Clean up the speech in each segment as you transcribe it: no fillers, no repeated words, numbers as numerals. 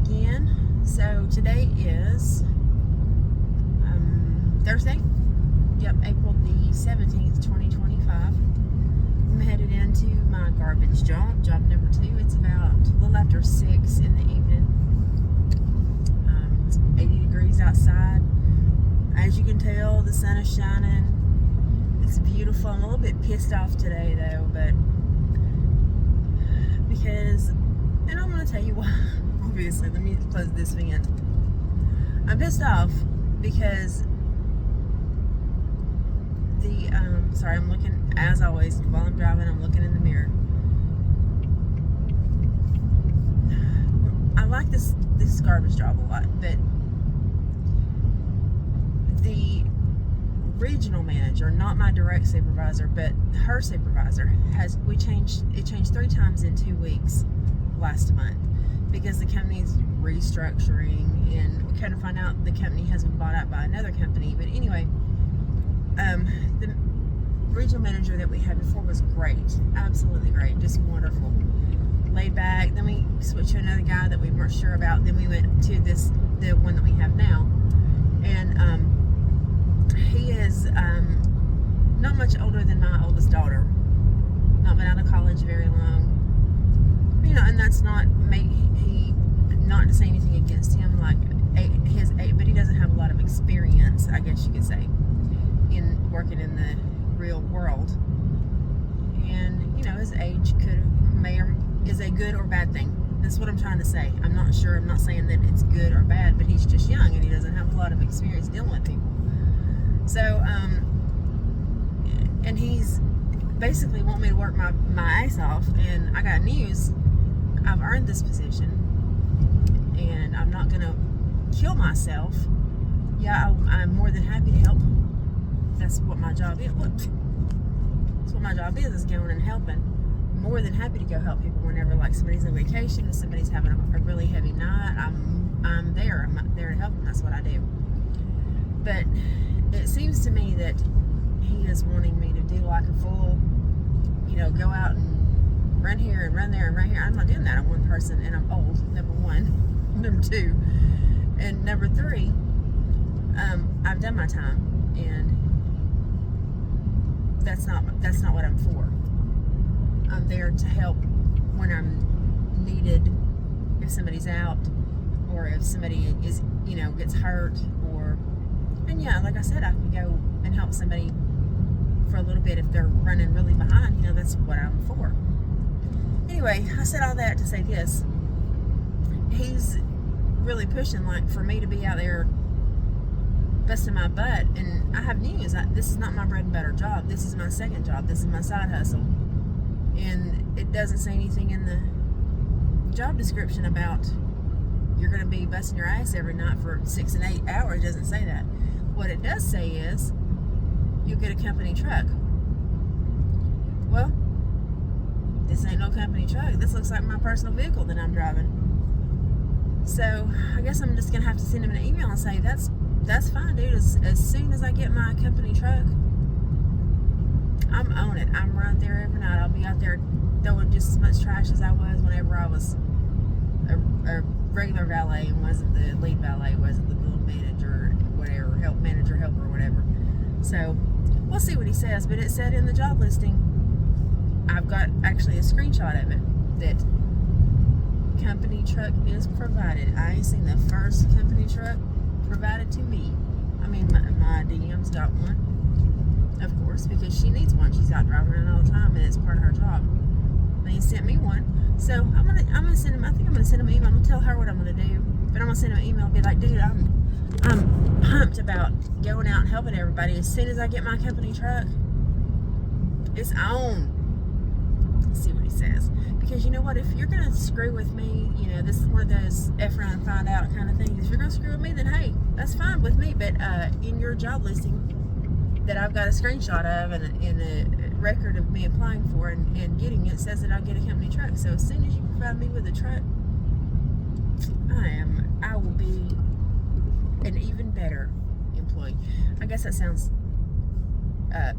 again. So today is Thursday. Yep, April the 17th, 2025. I'm headed into my garbage job number 2. It's about a little after 6 in the evening. It's 80 degrees outside. As you can tell, the sun is shining. It's beautiful. I'm a little bit pissed off today though, but because, and I'm going to tell you why, obviously. Let me close this vent. I'm pissed off because sorry, I'm looking, as always, while I'm driving, I'm looking in the mirror. I like this garbage job a lot, but the regional manager, not my direct supervisor, but her supervisor, it changed 3 times in 2 weeks last month because the company's restructuring, and we kind of find out the company has been bought out by another company. But anyway, the regional manager that we had before was great, absolutely great, just wonderful, laid back. Then we switched to another guy that we weren't sure about. Then we went to the one that we have now, and he is not much older than my oldest daughter. Not been out of college very long, and that's not not to say anything against him, like his age, but he doesn't have a lot of experience, I guess you could say, in working in the real world. And his age is a good or bad thing. That's what I'm trying to say. I'm not sure. I'm not saying that it's good or bad, but he's just young and he doesn't have a lot of experience dealing with people. So, and he's basically want me to work my ass off. And I got news. I've earned this position, and I'm not gonna kill myself. Yeah, I'm more than happy to help. That's what my job is. That's what my job is going and helping. More than happy to go help people whenever, like, somebody's on vacation, if somebody's having a really heavy night. I'm there. I'm there to help them. That's what I do. But it seems to me that he is wanting me to do like a full, go out and run here and run there and run here. I'm not doing that. I'm one person and I'm old, number 1. Number 2. And number 3, I've done my time, and that's not what I'm for. I'm there to help when I'm needed, if somebody's out, or if somebody is, gets hurt, and yeah, like I said, I can go and help somebody for a little bit if they're running really behind. That's what I'm for. Anyway, I said all that to say this. He's really pushing, like, for me to be out there busting my butt, and I have news. This is not my bread and butter job. This is my second job. This is my side hustle. And it doesn't say anything in the job description about you're going to be busting your ass every night for 6 and 8 hours. It doesn't say that. What it does say is you'll get a company truck. Well, this ain't no company truck. This looks like my personal vehicle that I'm driving. So I guess I'm just going to have to send him an email and say, that's fine, dude. As soon as I get my company truck, I'm on it. I'm right there every night. I'll be out there throwing just as much trash as I was whenever I was a regular valet and wasn't the lead valet, wasn't the build manager, whatever, helper, whatever. So we'll see what he says. But it said in the job listing, I've got actually a screenshot of it, that company truck is provided. I ain't seen the first company truck provided to me. I mean, my DM's got one, of course, because she needs one. She's out driving around all the time, and it's part of her job. And he sent me one, so I'm gonna send him. I think I'm gonna send him an email. I'm gonna tell her what I'm gonna do, but I'm gonna send him an email and be like, dude, I'm pumped about going out and helping everybody. As soon as I get my company truck, it's on. Let's see what he says. Because you know what? If you're gonna screw with me, this is one of those F around and find out kind of things. If you're gonna screw with me, then hey, that's fine with me. But in your job listing that I've got a screenshot of and a record of me applying for and getting it, says that I get a company truck. So as soon as you provide me with a truck, I will be an even better employee. I guess that sounds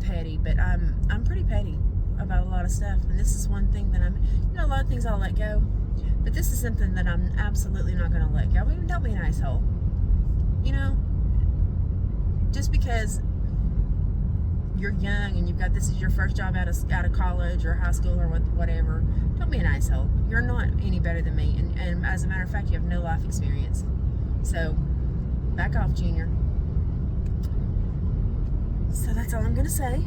petty, but I'm pretty petty about a lot of stuff, and this is one thing that a lot of things I'll let go, but this is something that I'm absolutely not going to let go. I mean, don't be an asshole. You know, just because you're young and you've got this is your first job out of college or high school or whatever, don't be an asshole. You're not any better than me, and as a matter of fact, you have no life experience. So back off, Junior. So that's all I'm gonna say.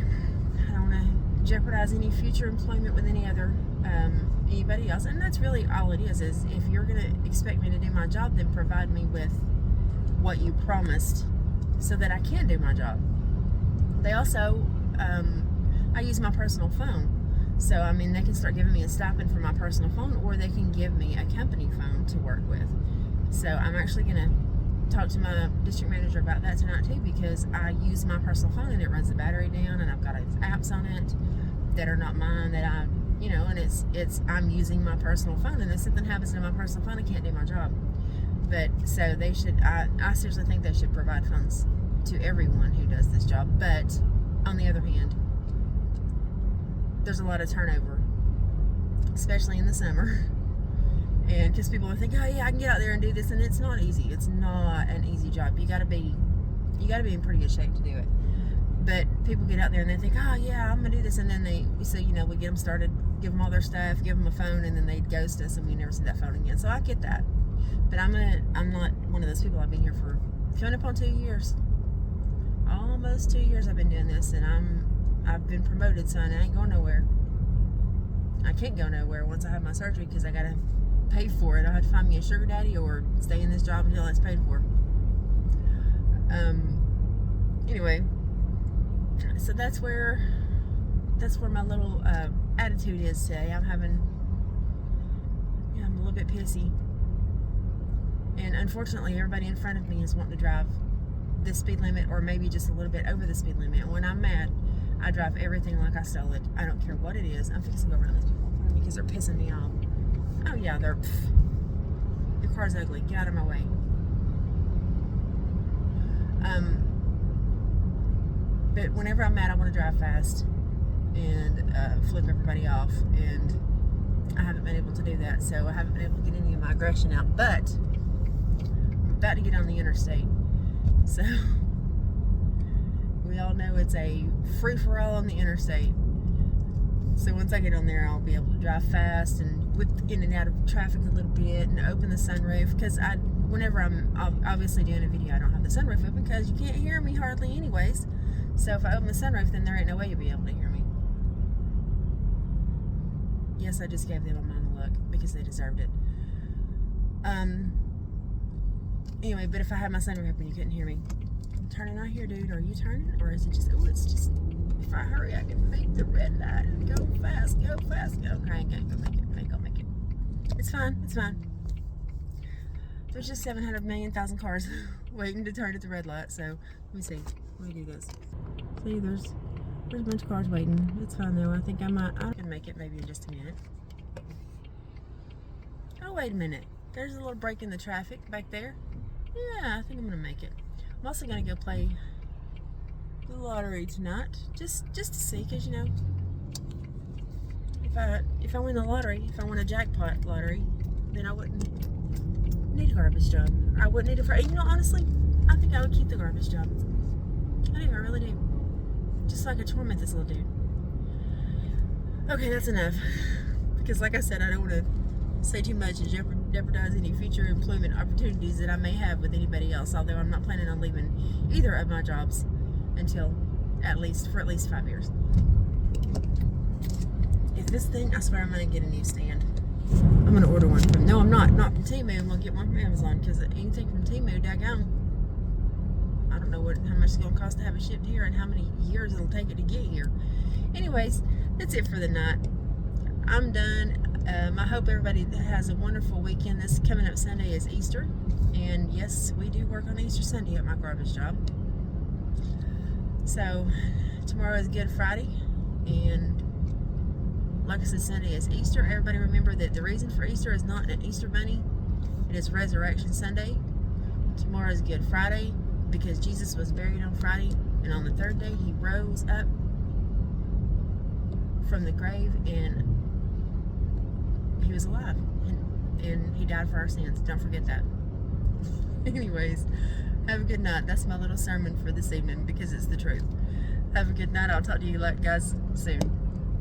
I don't want to jeopardize any future employment with anybody else, and that's really all it is if you're gonna expect me to do my job, then provide me with what you promised so that I can do my job. They also, I use my personal phone. So, I mean, they can start giving me a stipend for my personal phone, or they can give me a company phone to work with. So, I'm actually going to talk to my district manager about that tonight, too, because I use my personal phone and it runs the battery down, and I've got apps on it that are not mine that and I'm using my personal phone, and if something happens to my personal phone, I can't do my job. But, so they should, I seriously think they should provide phones to everyone who does this job. But on the other hand, there's a lot of turnover, especially in the summer, and because people are thinking, oh yeah, I can get out there and do this, and it's not easy. It's not an easy job. You got to be in pretty good shape to do it. But people get out there and they think, oh yeah, I'm gonna do this, and then we get them started, give them all their stuff, give them a phone, and then they ghost us, and we never see that phone again. So I get that, but I'm not one of those people. I've been here for coming up on 2 years. Almost 2 years I've been doing this, and I've been promoted, son. I ain't going nowhere. I can't go nowhere once I have my surgery because I gotta pay for it. I have to find me a sugar daddy or stay in this job until it's paid for. Anyway, so that's where my little attitude is today. I'm a little bit pissy, and unfortunately, everybody in front of me is wanting to drive the speed limit, or maybe just a little bit over the speed limit. And when I'm mad, I drive everything like I stole it. I don't care what it is. I'm fixing to go around these people in front of me because they're pissing me off. Oh yeah, your car's ugly. Get out of my way. But whenever I'm mad, I want to drive fast and flip everybody off, and I haven't been able to do that. So I haven't been able to get any of my aggression out. But I'm about to get on the interstate. So, we all know it's a free-for-all on the interstate. So once I get on there, I'll be able to drive fast and whip in and out of traffic a little bit and open the sunroof. Because whenever I'm obviously doing a video, I don't have the sunroof open because you can't hear me hardly anyways. So if I open the sunroof, then there ain't no way you'll be able to hear me. Yes, I just gave them a monologue because they deserved it. Anyway, but if I had my sunroof open, you couldn't hear me. I'm turning right here, dude. Are you turning? Or is it just, it's just, if I hurry, I can make the red light. Go fast, go fast, go. I ain't gonna make it. I ain't gonna make it. It's fine, it's fine. There's just 700 million thousand cars waiting to turn at the red light. So, let me see. Let me do this. See, there's a bunch of cars waiting. It's fine though. I think I can make it maybe in just a minute. Oh, wait a minute. There's a little break in the traffic back there. Yeah, I think I'm gonna make it. I'm also gonna go play the lottery tonight, just to see, cause if I win the lottery, if I win a jackpot lottery, then I wouldn't need a garbage job. I wouldn't need honestly, I think I would keep the garbage job. I really do. Just so I could torment this little dude. Okay, that's enough. Because like I said, I don't want to say too much and jeopardize any future employment opportunities that I may have with anybody else, although I'm not planning on leaving either of my jobs until at least 5 years. If this thing, I swear I'm going to get a new stand. I'm going to order one from, no I'm not from Temu. I'm going to get one from Amazon, because anything from Temu, daggone, I don't know how much it's going to cost to have it shipped here and how many years it'll take it to get here. Anyways, that's it for the night. I'm done. I hope everybody has a wonderful weekend. This coming up Sunday is Easter, and yes, we do work on Easter Sunday at my garbage job. So tomorrow is Good Friday, and like I said, Sunday is Easter. Everybody remember that the reason for Easter is not an Easter bunny, it is Resurrection Sunday. Tomorrow is Good Friday because Jesus was buried on Friday, and on the third day he rose up from the grave, and he was alive, and and he died for our sins. Don't forget that. Anyways, have a good night. That's my little sermon for this evening because it's the truth. Have a good night. I'll talk to you guys soon.